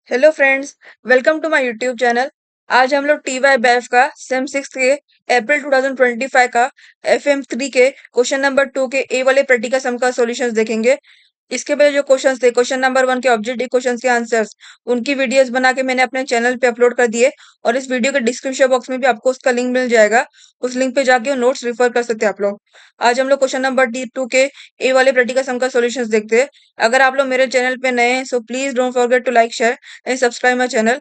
Hello friends, welcome to my YouTube channel. आज हम लोग टी वाई बैफ का सेम सिक्स के अप्रैल 2025 का FM3 के क्वेश्चन नंबर 2 के ए वाले प्रैक्टिकल सम का सॉल्यूशंस देखेंगे। इसके पहले जो क्वेश्चंस थे, क्वेश्चन नंबर 1 के ऑब्जेक्टिव क्वेश्चंस के आंसर्स, उनकी वीडियोस बना के मैंने अपने चैनल पे अपलोड कर दिए और इस वीडियो के डिस्क्रिप्शन बॉक्स में भी आपको उसका लिंक मिल जाएगा। उस लिंक पे जाके नोट्स रिफर कर सकते हैं आप लोग। आज हम लोग क्वेश्चन नंबर डी 2 के ए वाले प्रैक्टिकल सम का सॉल्यूशंस देखते हैं। अगर आप लोग मेरे चैनल पे नए हैं, so please don't forget to like, share and subscribe my channel.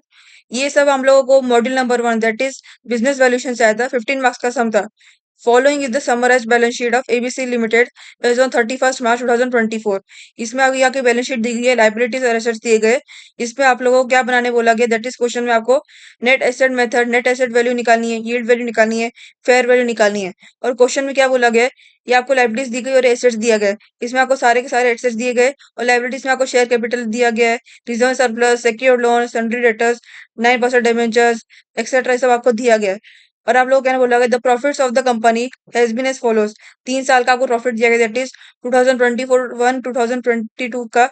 ये सब हम लोगों को module number 1 that is business valuation से आया था। 15 मार्क्स का सम था। Following is the summarized balance sheet of ABC limited as on 31 March 2024। इसमें आगे आके बैलेंस शीट दी गई है, लाइबिलिटीज और एसेट्स दिए गए। इसमें आप लोगों को क्या बनाने बोला गया, दैट इज क्वेश्चन में आपको net asset method, net asset value निकालनी है, यील्ड वैल्यू निकालनी है, फेयर वैल्यू निकालनी है। और क्वेश्चन में क्या बोला गया है, ये आपको लाइबिलिटीज दी गई और एसेट्स दिया गया है। इसमें आपको सारे के सारे एसेट्स दिए गए और लाइबिलिटीज में आपको शेयर कैपिटल दिया गया है, reserve surplus, secured loan, sundry debtors, 9% debentures etcetera, सब आपको दिया गया है। और आप लोग क्या बोला गया, the profits of the company has been as follows. 3 साल का आपको प्रॉफिट दिया गया, दैट इज 2024 का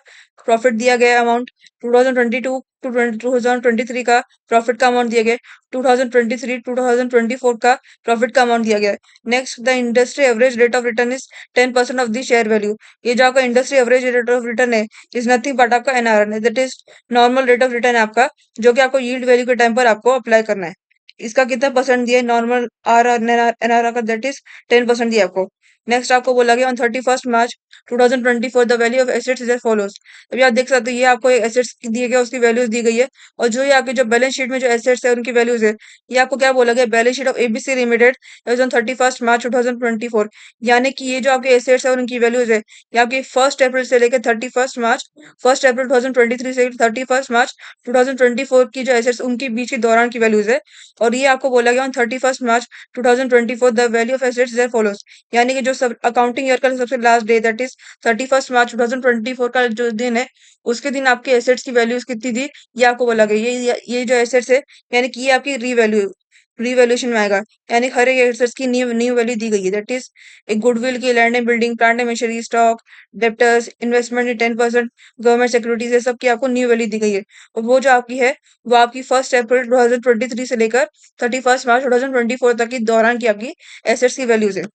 प्रॉफिट दिया गया अमाउंट, 2022 टू 2023 का प्रॉफिट का अमाउंट दिया गया, 2023 2024 का प्रॉफिट का अमाउंट दिया गया। Next, the industry average rate of return is 10% of the share value. ये जो आपका industry average rate of return है, इज नथिंग बट आपका एनआरएन है, that is normal rate of return है आपका, जो कि आपको यील्ड वैल्यू के टाइम पर आपको अप्लाई करना है। इसका कितना परसेंट दिया है, नॉर्मल आर एनआर का, दैट इज 10% दिया आपको। नेक्स्ट आपको बोला गया on 31 March 2024 the value of assets is as follows. अभी आप देख सकते हो, ये आपको एसेट्स दिए गए, उसकी वैल्यूज दी गई है। और जो ये आपके जो बैलेंस शीट में जो एसेट्स है उनकी वैल्यूज है, ये आपको क्या बोला गया, balance sheet of ABC limited as on 31 March 2024। यानी कि ये जो आपके एसेट्स है और उनकी वैल्यूज है, ये आपकी 1 अप्रैल से लेकर 1 अप्रैल 2023 से 31 मार्च 2024 की जो एसेट्स उनके बीच के दौरान की वैल्यूज है। और ये आपको बोला गया on 31 March 2024 the value of assets is follows. यानी कि जो सब अकाउंटिंग ईयर का सबसे last day, that is 31 March 2024 का जो दिन है, उसके दिन आपके एसेट्स की वैल्यूज कितनी थी, ये आपको बोला गया। ये जो एसेट्स है, यानी कि ये आपकी रीवैल्यूएशन में आएगा। यानी हर एक एसेट्स की न्यू न्यू वैल्यू दी गई है, दैट इज एक गुडविल की, land and building, plant and machinery, stock, debtors, investment in 10%, government securities, ये सब की आपको न्यू वैल्यू दी गई है। और वो जो आपकी है, वो आपकी 1 अप्रैल 2023 से लेकर 31 मार्च 2024 तक की दौरान की आपकी एसेट्स की वैल्यूज है।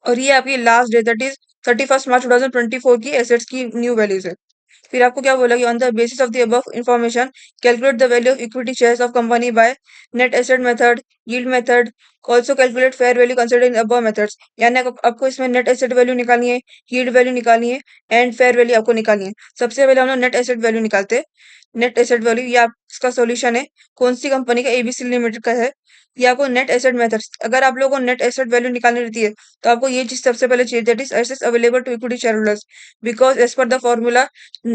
और ये आपकी last day, that is 31 March 2024 की एसेट्स की न्यू वैल्यूज है। फिर आपको क्या बोला कि on the basis of the above information calculate the value of equity shares of company by net asset method, yield method, also calculate fair value considering above methods. यानी आपको इसमें नेट एसेट वैल्यू निकालनी है, yield value निकालनी है and fair value आपको निकालनी है। सबसे पहले हम लोग नेट एसेट वैल्यू निकालते हैं। नेट एसेट वैल्यू, ये आप इसका सॉल्यूशन है, कौन सी कंपनी का, एबीसी लिमिटेड का है। ये आपको नेट एसेट मेथड, अगर आप लोगों को नेट एसेट वैल्यू निकालनी रहती है, तो आपको ये चीज सबसे पहले चाहिए, that is assets available to equity shareholders. Because as per the formula,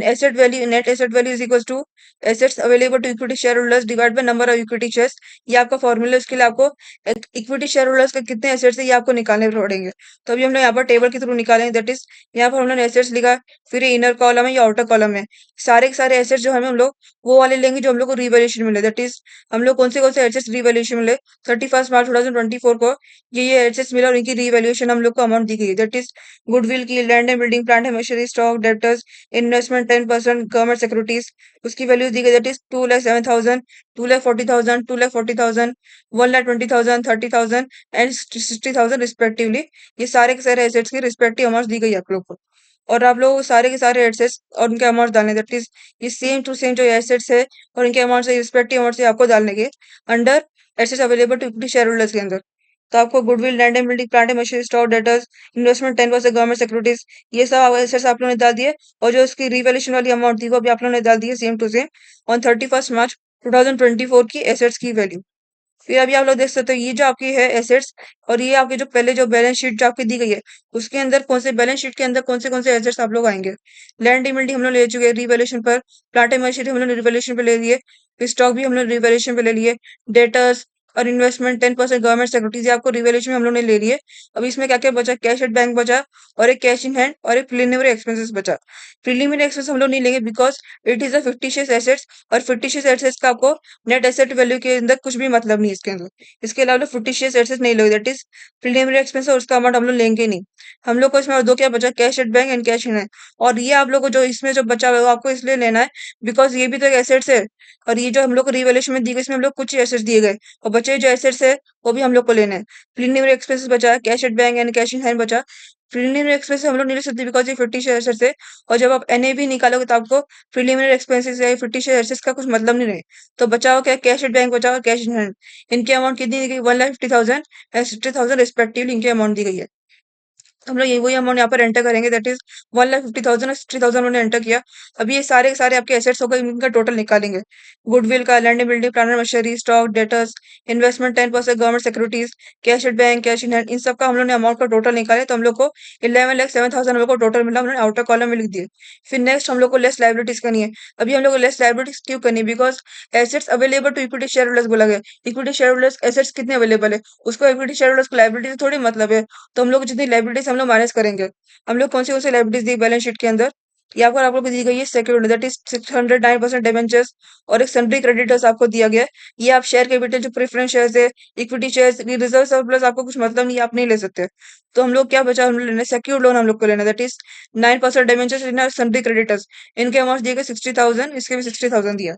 asset value, net asset value is equal to assets available to equity shareholders divide by number of equity shares. ये आपका formula, उसके लिए आपको equity shareholders के कितने assets है, ये आपको निकालने पड़ेंगे। तो अभी हमने यहाँ पर टेबल के थ्रू निकालेंगे, दैट इज यहाँ पर हमने एसेट्स लिखा, फिर ये इनर कॉलम है या आउटर कॉलम है। सारे के सारे एसेट्स जो हमें हम लोग वो वाले लेंगे जो हम लोग को रिवैल्यूएशन मिले, दैट इज हम लोग कौन से एसेट्स रिवैल्यूएशन मिले 31 मार्च 2024 को, ये एसेट्स मिला और इनकी रिवैल्यूएशन हम लोग को अमाउंट दी गई है, दैट इज गुडविल की, land and building, plant and machinery, stock, debtors, investment 10%, government securities, उसकी वैल्यू दी गई, दैट इज 2,07,000, 2,40,000, 2,40,000, 1,20,000, 30,000 एंड 60,000 रिस्पेक्टिवली। ये सारे के सारे एसेट्स की रिस्पेक्टिव अमाउंट दी गई है आप लोग को। और आप लोग सारे के सारे एसेट्स और उनके अमाउंट डालने, दैट इज ये सेम टू सेम जो एसेट्स है और इनके अमाउंट से रिस्पेक्टिव अमाउंट से आपको डालने के under assets available to equity shareholders के अंदर। तो आपको goodwill, land and building, plant and machinery, stock, debtors, investment 10%, government securities, ये सब एसेट्स आप लोगों ने डाल दिए। और जो उसकी रिवैल्यूएशन वाली अमाउंट थी, वो भी आप लोगों ने डाल दी है same to same on 31 March 2024 की एसेट्स की वैल्यू। फिर अभी आप लोग देख सकते हो, ये जो आपकी है एसेट्स, और ये आपके जो पहले जो बैलेंस शीट जो आपकी दी गई है, उसके अंदर कौन से बैलेंस शीट के अंदर कौन से एसेट्स आप लोग आएंगे। लैंड बिल्डिंग हम लोग ले चुके हैं रिवैल्यूएशन पर, प्लांट एंड मशीनरी हम लोग रिवैल्यूएशन पे ले लिए, फिर स्टॉक भी हम लोग रिवैल्यूएशन पे ले लिए, डेटर्स, और इन्वेस्टमेंट 10% गवर्नमेंट सिक्योरिटीज आपको रिवैल्यूएशन में हम लोग ने ले लिए। अब इसमें क्या क्या बचा, कैश एट बैंक बचा और एक कैश इन हैंड और एक प्रिलिमिनरी एक्सपेंसेस बचा। प्रिलिमिनरी एक्सपेंस हम लोग नहीं लेंगे because it is a fictitious assets, और फिक्टिशियस एसेट्स का आपको नेट एसेट वैल्यू के अंदर कुछ भी मतलब नहीं है इसके अंदर। इसके अलावा फिक्टिशियस एसेट्स नहीं लोगे, दैट इज प्रिलिमिनरी एक्सपेंस, और उसका अमाउंट हम लोग लेंगे नहीं। हम लोग को इसमें और दो क्या बचा, cash at bank and cash in hand. और ये आप लोग को जो इसमें जो बचा हुआ है वो आपको इसलिए लेना है बिकॉज ये भी तो एक एसेट्स है, और ये जो हम लोग को रिवैल्यूएशन में दी गई इसमें हम लोग कुछ एसेट्स दिए गए, और बचे हुए जो एसेट्स है वो भी हम लोग को लेना है। प्रीलिमिनरी एक्सपेंसेस बचा, cash at bank and cash in hand बचा। प्रीलिमिनरी एक्सपेंसेस हम लोग नहीं ले सकते बिकॉज ये फिफ्टी एसेट्स है, और जब आप एनएबी निकालोगे तो आपको प्रीलिमिनरी एक्सपेंसेस या फिफ्टी एसेट्स का कुछ मतलब नहीं रहे। तो बचाओ क्या, कैश एट बैंक बचाओ, कैश इन हैंड। इनकी अमाउंट कितनी दी गई, 1,50,000 एंड 60,000 रिस्पेक्टिवली इनकी अमाउंट दी गई है। हम लोग ये वही अमाउंट यहाँ पर एंटर करेंगे, दैट इज 1,50,000 और 60,000 उन्होंने एंटर किया। अभी ये सारे के सारे आपके एसेट्स होगा, इनका टोटल निकालेंगे। गुडविल का, land and building, plant and machinery, stock, debtors, investment 10% government securities, cash at bank, cash in hand, इन सब का हम लोग ने अमाउंट का टोटल निकाले तो हम लोग को 11,07,000 हम लोग को टोटल मिला, हमने आउटर कॉलम में लिख दिए। फिर नेक्स्ट हम लोग को लेस लाइबिलिटीज करनी है। अभी हम लोग को लेस लाइबिलिटीज क्यों करनी है, because assets available to equity shareholders बोला गया। इक्विटी शेयर होल्डर्स एसेट्स कितने अवेलेबल है, उसको इक्विटी शेयर होल्डर्स को लाइबिलिटी से थोड़ी मतलब है। तो हम लोग जितनी लाइबिलिटीज हम लोग माइनस करेंगे। हम लोग कौन सी लाइबिलिटीज दी बैलेंस शीट के अंदर, यहाँ पर आप लोग को दी गई है सिक्योरिटी, दैट इज 609% डिबेंचर्स और एक सन्ड्री क्रेडिटर्स आपको दिया गया है। ये आप शेयर कैपिटल जो प्रेफरेंस शेयर्स है, इक्विटी शेयर्स, रिजर्व सरप्लस आपको कुछ मतलब नहीं, आप नहीं ले सकते। तो हम लोग क्या बचा, हम लोग लेना सिक्योर लोन हम लोग को लेना, दैट इज 9% डिबेंचर्स लेना, सन्ड्री क्रेडिटर्स। इनके अमाउंट दिए गए 60,000, इसके भी 60,000 दिया।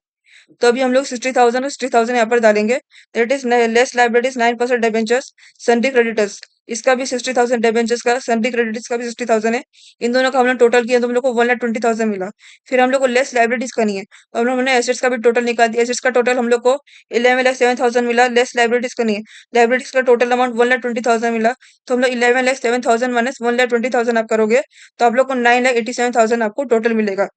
तो अभी हम लोग 60,000 और 60,000 यहाँ पर डालेंगे, that is less liabilities 9% debentures, sundry creditors, इसका भी 60,000 डिबेंचर्स का, सन्ड्री क्रेडिटर्स का भी 60,000 है। इन दोनों का हम लोग टोटल किया तो हम लोग को 1,20,000 मिला। फिर हम लोग को लेस लाइबिलिटीज करनी है, तो हम लोग ने एसेट्स का भी टोटल निकाल दिया। एसेट्स का टोटल हम लोग को 11,07,000 मिला, लेस लाइबिलिटीज करनी है। लाइबिलिटीज का टोटल अमाउंट 1,20,000 मिला, तो हम लोग 11,07,000 माइनस 1,20,000 आप करोगे तो आप लोग को 9,87,000 आपको टोटल मिलेगा।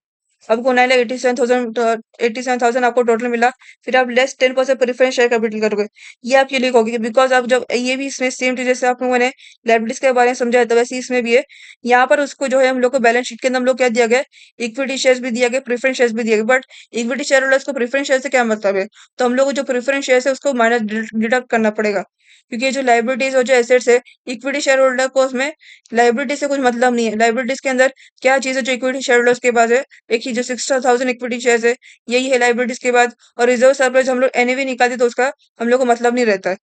आपको 9,87,000 आपको टोटल मिला। फिर आप लेस 10% प्रेफरेंस शेयर कैपिटल करोगे, ये आपकी लिखोगे बिकॉज आप जब ये भी इसमें सेम चीज जैसे आप लोगों ने लाइबिलिटीज के बारे में समझाया था वैसे ही इसमें भी है। यहाँ पर उसको जो है हम लोग को बैलेंस शीट के अंदर हम लोग क्या दिया गया, इक्विटी शेयर्स भी दिया गया, प्रेफरेंस शेयर्स भी दिया गया। बट इक्विटी शेयर होल्डर्स को प्रेफरेंस शेयर से क्या मतलब है, तो हम लोग को जो प्रेफरेंस शेयर है उसको माइनस डिडक्ट करना पड़ेगा, क्योंकि ये जो लाइबिलिटीज और जो एसेट्स है, इक्विटी शेयर होल्डर को उसमें लाइबिलिटी से कुछ मतलब नहीं है। लाइबिलिटीज के अंदर क्या चीज है जो इक्विटी शेयर होल्डर्स के पास है, एक ही जो 60,000 इक्विटी शेयर्स है, यही है लाइबिलिटीज के बाद। और रिजर्व सरप्लस हम लोग एनएवी निकालते तो उसका हम लोग को मतलब नहीं रहता है,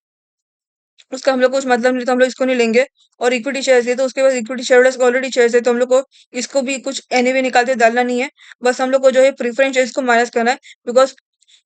उसका हम लोग को कुछ मतलब नहीं, तो हम लोग इसको नहीं लेंगे। और इक्विटी शेयर्स है तो उसके बाद इक्विटी शेयर होल्डर्स को ऑलरेडी शेयर्स है, तो हम लोग को इसको भी कुछ एनएवी निकालते डालना नहीं है। बस हम लोग को जो है प्रीफरेंस शेयर्स को माइनस करना है, बिकॉज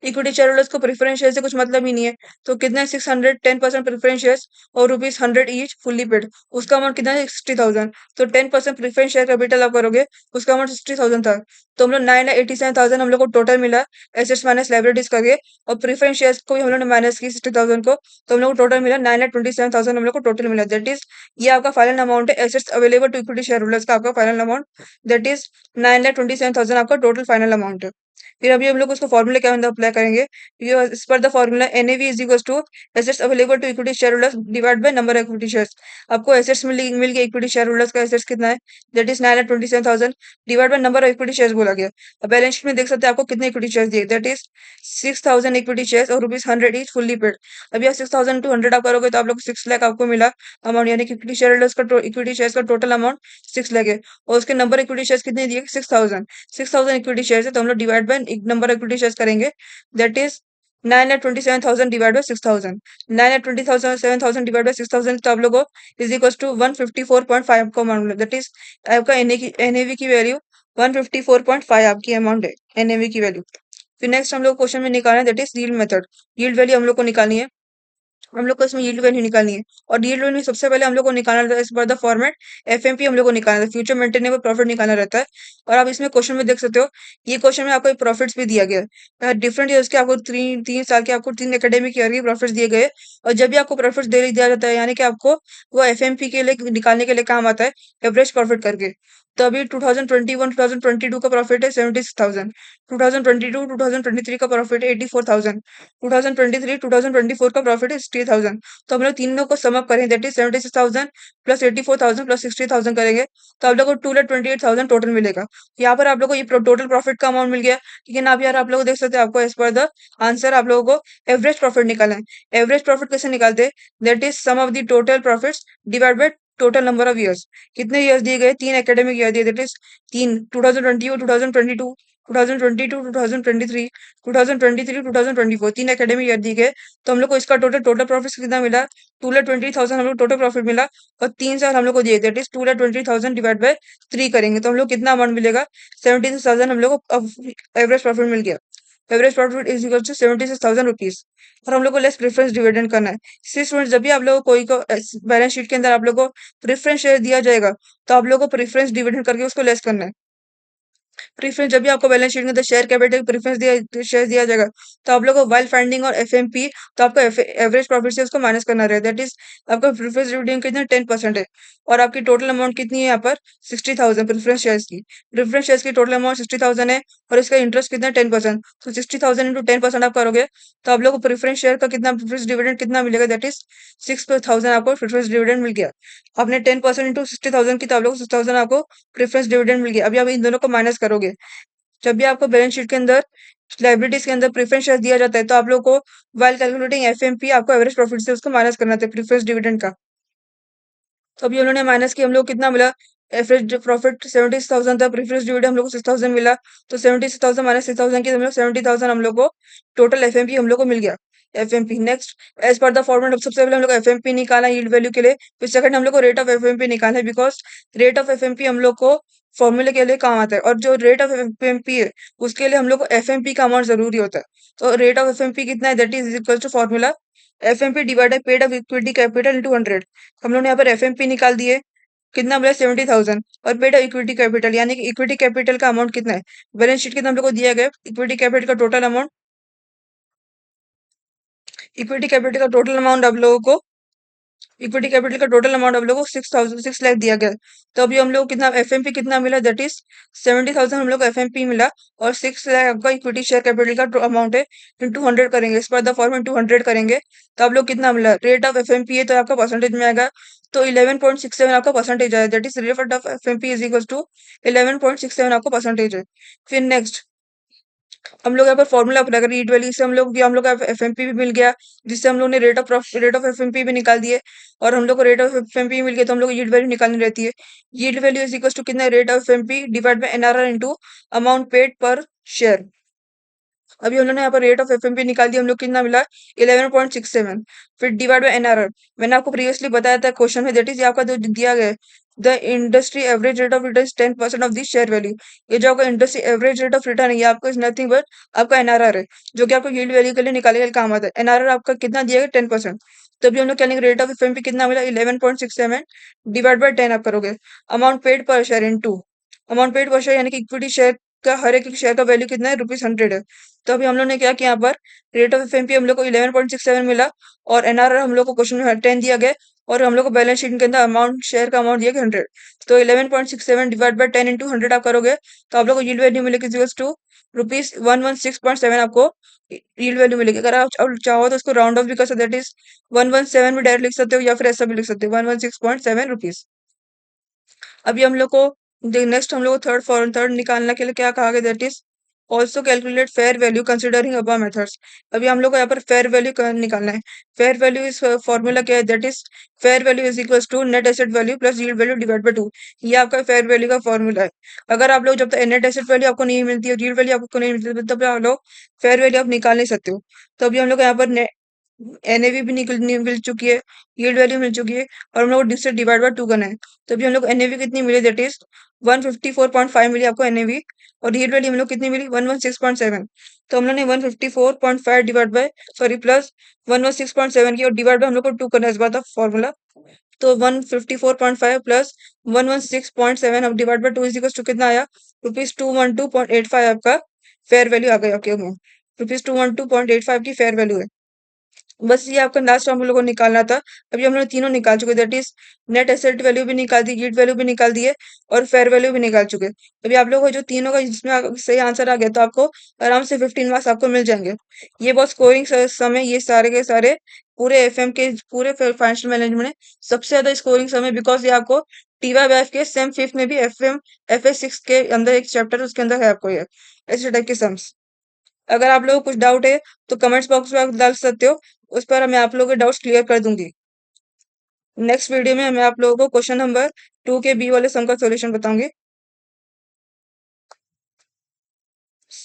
इक्विटी शेयर होल्डर्स को प्रेफरेंस शेयर से कुछ मतलब ही नहीं है। तो कितना है, 610% प्रेफरेंस शेयर्स और ₹100 ईच फुल्ली पेड, उसका अमाउंट कितना है, 60,000। तो 10% प्रेफरेंस शेयर कैपिटल आप करोगे, उसका अमाउंट 60,000 था। तो हम लोग 9,87,000 हम लोग को टोटल मिला, एसेट्स माइनस लाइबिलिटीज करके। और प्रेफरेंस शेयर्स को भी हम लोग ने माइनस की 60,000 को, तो हम लोग को टोटल मिला 9,27,000 हम लोग को टोटल मिला, दैट इज ये आपका फाइनल अमाउंट है assets available to equity shareholders का आपका फाइनल अमाउंट, दैट इज 9,27,000 आपका टोटल फाइनल अमाउंट है। फिर अभी हम लोग उसको फॉर्मूले के अंदर अप्लाई करेंगे, as per the formula NAV is equal to assets available to equity shareholders divide by number of equity shares. आपको एसेट्स मिल गया, इक्विटी शेयर होल्डर्स का एसेट्स कितना है, that is 9,27,000 divide by number of equity shares बोला गया। अब balance sheet में देख सकते हैं आपको कितने इक्विटी शेयर्स दिए, दैट इज 6,000 इक्विटी शेयर्स और ₹100 ईच फुल्ली पेड। अभी आप 6,000 टू 100 आप करोगे तो आप लोग 6 लाख आपको मिला अमाउंट, यानी कि इक्विटी शेयर होल्डर्स का इक्विटी शेयर्स का टोटल अमाउंट 6 लाख है। और उसके नंबर इक्विटी शेयर्स कितने दिए, 6,000। 6,000 इक्विटी शेयर्स है तो हम लोग divide by number equity shares करेंगे, that is 9,27,000 divide by 6,000। 9,27,000 divide by 6,000 तो आप लोगों को इज इक्वल टू 154.5 आपको अमाउंट मिला, दैट इज आपका एनएवी की वैल्यू 154.5 आपकी अमाउंट है, एनएवी की वैल्यू। फिर नेक्स्ट हम लोग क्वेश्चन में निकालना है, that is yield method. Yield value हम लोग को निकालनी है, हम लोग को इसमें यील्ड वैल्यू निकालनी है। और यील्ड वैल्यू सबसे पहले हम लोग को निकालना था इस पर द फॉर्मेट एफएमपी हम लोग को निकालना था, फ्यूचर मेंटेनेबल प्रॉफिट निकालना रहता है। और आप इसमें क्वेश्चन में देख सकते हो, ये क्वेश्चन में आपको प्रॉफिट्स भी दिया गया है डिफरेंट ईयर्स के, आपको तीन साल के, आपको 3 एकेडमिक ईयर के प्रॉफिट्स दिए गए। और जब भी आपको प्रॉफिट्स दिया जाता है, यानी कि आपको वो एफएमपी के लिए निकालने के लिए काम आता है, एवरेज प्रॉफिट करके। तो अभी 2021-2022 का प्रॉफिट है 76,000, 2022-2023 का प्रॉफिट है 84,000, 2023-2024 का प्रॉफिट है 63,000। तो हम लोग तीनों को सम अप करेंगे, दैट इज 76,000 प्लस 84,000 प्लस 60,000 करेंगे तो आप लोगों को 2,28,000 टोटल मिलेगा। यहाँ पर आप लोगों को ये टोटल प्रॉफिट का अमाउंट मिल गया। लेकिन आप यार आप लोग देख सकते हैं, आपको एज पर द आंसर आप लोगों को एवरेज प्रॉफिट निकालना है। एवरेज प्रॉफिट कैसे निकालते हैं, that is sum of the total profits divide by total number of years. कितने ईयर्स दिए गए, 3 एकेडमिक ईयर दिए, दैट इज 3, 2020 2022, 2022 2023, 2023 2024, 3 एकेडमिक ईयर दिए गए। तो हम लोग को इसका टोटल प्रॉफिट कितना मिला, 2,20,000 हम लोग टोटल प्रॉफिट मिला। और 3 साल हम लोग को दिए, दैट इज 2,20,000 डिवाइड बाय 3 करेंगे तो हम लोग कितना अमाउंट मिलेगा, 76,000 हम लोग को एवरेज प्रॉफिट मिल गया। Average profit is equal to 76,000 rupees. और हम लोग को लेस प्रेफरेंस डिविडेंड करना है। इसी स्टूडेंट, जब भी आप लोग को कोई को बैलेंस शीट के अंदर आप लोग को प्रेफरेंस शेयर दिया जाएगा तो आप लोग को प्रेफरेंस डिविडेंड करके उसको लेस करना है। प्रीफरेंस, जब भी आपको बैलेंस शीट के अंदर शेयर कैपिटल प्रीफरेंस दिया शेयर दिया जाएगा तो आप लोग को वाइल फाइंडिंग और एफएमपी, तो आपको एवरेज प्रॉफिट से उसको माइनस करना रहेगा, दैट इज आपका प्रीफरेंस डिविडेंड कितना 10% है। और आपकी टोटल अमाउंट कितनी है यहाँ पर 60,000 प्रीफरेंस शेयर्स की। प्रीफरेंस शेयर्स की टोटल अमाउंट 60,000 है और इसका इंटरेस्ट कितना 10%। तो 60,000 इंटू 10% आप करोगे तो आप लोग को प्रीफरेंस शेयर का कितना प्रीफरेंस डिविडेंड कितना मिलेगा, दैट इज 6,000 आपको प्रीफरेंस डिविडेंड मिल गया। आपने 10% इंटू 60,000 की तो आप लोग 6,000 आपको प्रेफरेंस डिविडेंड मिल गया। अभी आप इन दोनों को माइनस करोगे, जब भी आपको बैलेंस शीट के अंदर लाइबिलिटीज के अंदर प्रेफरेंस शेयर दिया जाता है तो आप लोग को वाइल कैलकुलेटिंग एफएमपी आपको एवरेज प्रॉफिट से उसको माइनस करना था प्रेफरेंस डिविडेंड का। तो अभी उन्होंने माइनस किया, हम लोग कितना मिला, एवरेज प्रॉफिट 76,000 था, प्रेफरेंस डिविडेंड हम लोग को 6,000 मिला। तो 76,000 माइनस 6,000 की हम लोग 70,000 हम लोग को टोटल एफएमपी हम लोग को मिल गया। FMP next, as per the formula, सबसे पहले हम लोग को एफएमपी निकालना है यील्ड वैल्यू के लिए, फिर सेकंड हम लोग को रेट ऑफ एफएमपी निकालना है, बिकॉज रेट ऑफ एफएमपी हम लोग को फॉर्मूले के लिए काम आता है। और जो रेट ऑफ एफएमपी है उसके लिए हम लोग को एफएमपी का अमाउंट जरूरी होता है। तो रेट ऑफ एफएमपी कितना है, that is equal to formula FMP divide by paid of equity capital into 100। हम लोग ने यहाँ पर एफएमपी निकाल दिए, कितना मिला 70,000, और पेड इक्विटी कैपिटल यानी कि इक्विटी कैपिटल का अमाउंट कितना है, बैलेंस शीट के अंदर हम लोग को दिया गया इक्विटी कैपिटल का टोटल अमाउंट। इक्विटी कैपिटल का टोटल अमाउंट आप लोगों को इक्विटी कैपिटल का टोटल अमाउंट आप लोगों को 6,000 दिया गया। तो अभी हम लोग कितना एफएमपी कितना मिला, दैट इज 70,000 हम लोग को एफएमपी मिला। और 6 लाख आपका इक्विटी शेयर कैपिटल का अमाउंट है, इंटू 100 करेंगे, as per the form into 100 करेंगे तो आप लोग कितना मिला, रेट ऑफ एफएमपी है तो आपका परसेंटेज में आएगा। तो 11.67 आपका परसेंटेज आया, that is rate of FMP is equal to 11.67 आपका परसेंटेज है। फिर नेक्स्ट हम लोग यहाँ पर फॉर्मूला अप्लाई करें ईट वैल्यू से, हम लोग को एफएमपी भी मिल गया, जिससे हम लोग ने रेट ऑफ एफएमपी भी निकाल दिए। और हम लोग को रेट ऑफ एफएमपी मिल गया तो हम लोग को यील्ड वैल्यू निकालनी रहती है। Yield value is equal to कितना, rate of FMP divide by NRR into amount paid per share. अभी हम लोग ने यहाँ पर रेट ऑफ एफएमपी निकाल दिया, हम लोग कितना मिला 11.67, फिर डिवाइड बाय एनआरआर। मैंने आपको प्रीवियसली बताया था क्वेश्चन में, दैट इज आपका जो दिया गया है the industry average rate of return 10% of the share value. ये जो आपका industry average rate of return है ये आपको इज नथिंग बट आपका एनआरआर है, जो कि आपको यील्ड वैल्यू के लिए निकालने के लिए काम आता है। एनआरआर आपका कितना दिया गया 10%। तो अभी हम लोग क्या लेंगे, रेट ऑफ एफएमपी कितना मिला 11.67 डिवाइड बाय 10 आप करोगे, amount paid per share into amount paid per share यानी कि इक्विटी शेयर का हर एक शेयर का वैल्यू कितना है, ₹100 है। तो अभी हम लोग ने क्या किया, यहाँ पर रेट ऑफ एफएमपी हम लोग को 11.67 मिला और एनआरआर हम लोग को क्वेश्चन में 10 दिया गया। और हम लोग को बैलेंस शीट के अंदर अमाउंट शेयर का अमाउंट दिया गया 100। तो 11.67 डिवाइड बाय 10 इंटू 100 आप करोगे तो आप लोग को यील्ड वैल्यू मिलेगी टू ₹116.7 आपको यील्ड वैल्यू मिलेगी। अगर आप चाहो तो उसको राउंड ऑफ भी कर सकते, दैट इज 117 भी डायरेक्ट लिख सकते हो या फिर ऐसा भी लिख सकते हो, ₹116.7। अभी हम लोग को नेक्स्ट हम लोग को थर्ड निकालने के लिए क्या कहा गया, that is also calculate fair value considering above methods. अभी हम लोग को यहाँ पर फेयर वैल्यू निकालना है। फेयर वैल्यू इस फॉर्मूला क्या है, that is fair value is equal to net asset value plus yield value divide by 2। ये आपका फेयर वैल्यू का फॉर्मूला है। अगर आप लोग जब तक नेट एसेट वैल्यू आपको नहीं मिलती है, यील्ड वैल्यू आपको नहीं मिलती, तब आप लोग फेयर वैल्यू आप निकाल नहीं सकते हो। तो अभी हम लोग यहाँ पर एनएवी भी मिल चुकी है, यील्ड वैल्यू मिल चुकी है, और हम लोग डिस्ट्रिक्ट डिवाइड बाय 2 करना है। तो अभी हम लोग एनएवी कितनी मिली, दैट इज 154.5 मिली आपको एनएवी। और यील्ड वैल्यू हम लोग कितनी मिली 116.7। तो हम लोग ने 154.5 डिवाइड बाय सॉरी प्लस 116.7 की और डिवाइड बाय हम लोग को 2 करना है इस बार था फॉर्मूला। तो 154.5 प्लस 116.7 अब divide by 2 is equal to कितना आया, ₹212.85 आपका फेयर वैल्यू आ गया। ओके, ₹212.85 की फेयर वैल्यू है। बस ये आपका लास्ट हम लोगों को निकालना था। अभी हम लोग तीनों निकाल चुके, that is net asset value भी निकाल दी, यील्ड वैल्यू भी निकाल दी है और फेयर वैल्यू भी निकाल चुके। अभी आप लोगों को जो तीनों का जिसमें सही आंसर आ गया तो आपको आराम से 15 मार्क्स आपको मिल जाएंगे। ये बहुत स्कोरिंग सम है, ये सारे के सारे पूरे एफएम के पूरे फाइनेंशियल मैनेजमेंट में सबसे ज्यादा स्कोरिंग सम है, बिकॉज ये आपको टीवा बैफ के सेम फिफ्थ में भी एफ ए 6 के अंदर एक चैप्टर है, उसके अंदर है आपको ये ऐसे टाइप के सम्स। अगर आप लोगों को कुछ डाउट है तो कमेंट्स बॉक्स में आप डाल सकते हो, उस पर मैं आप लोगों के डाउट्स क्लियर कर दूंगी। नेक्स्ट वीडियो में मैं आप लोगों को क्वेश्चन नंबर 2 के बी वाले सम का सॉल्यूशन बताऊंगी।